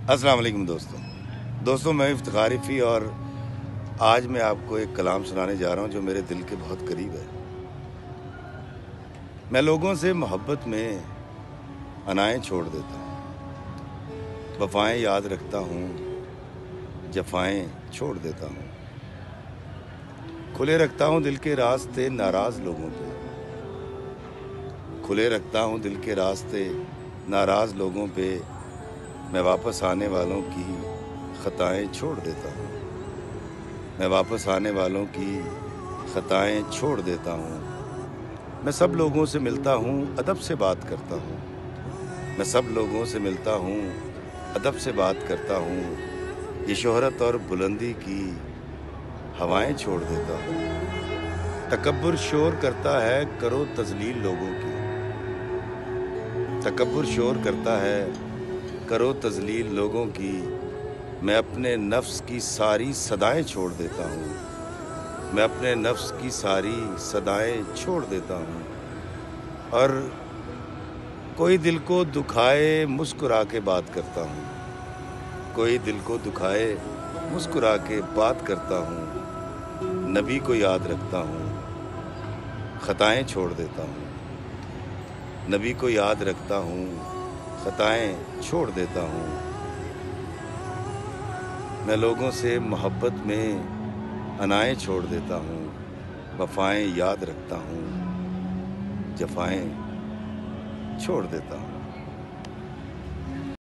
السلام علیکم دوستوں میں افتخار فی اور آج میں آپ کو ایک کلام سنانے جا رہا ہوں جو میرے دل کے بہت قریب ہے۔ میں لوگوں سے محبت میں انائیں چھوڑ دیتا ہوں، وفائیں یاد رکھتا ہوں، جفائیں چھوڑ دیتا ہوں، کھلے رکھتا ہوں دل کے راستے ناراض لوگوں پہ، کھلے رکھتا ہوں دل کے راستے ناراض لوگوں پہ، میں واپس آنے والوں کی خطائیں چھوڑ دیتا ہوں، میں واپس آنے والوں کی خطائیں چھوڑ دیتا ہوں، میں سب لوگوں سے ملتا ہوں، ادب سے بات کرتا ہوں، میں سب لوگوں سے ملتا ہوں، ادب سے بات کرتا ہوں، یہ شہرت اور بلندی کی ہوائیں چھوڑ دیتا ہوں، تکبر شور کرتا ہے کرو تذلیل لوگوں کی، تکبر شور کرتا ہے کرو تذلیل لوگوں کی، میں اپنے نفس کی ساری صدائیں چھوڑ دیتا ہوں، میں اپنے نفس کی ساری صدائیں چھوڑ دیتا ہوں، اور کوئی دل کو دکھائے مسکرا کے بات کرتا ہوں، کوئی دل کو دکھائے مسکرا کے بات کرتا ہوں، نبی کو یاد رکھتا ہوں، خطائیں چھوڑ دیتا ہوں، نبی کو یاد رکھتا ہوں، خطائیں چھوڑ دیتا ہوں، میں لوگوں سے محبت میں انائیں چھوڑ دیتا ہوں، وفائیں یاد رکھتا ہوں، جفائیں چھوڑ دیتا ہوں۔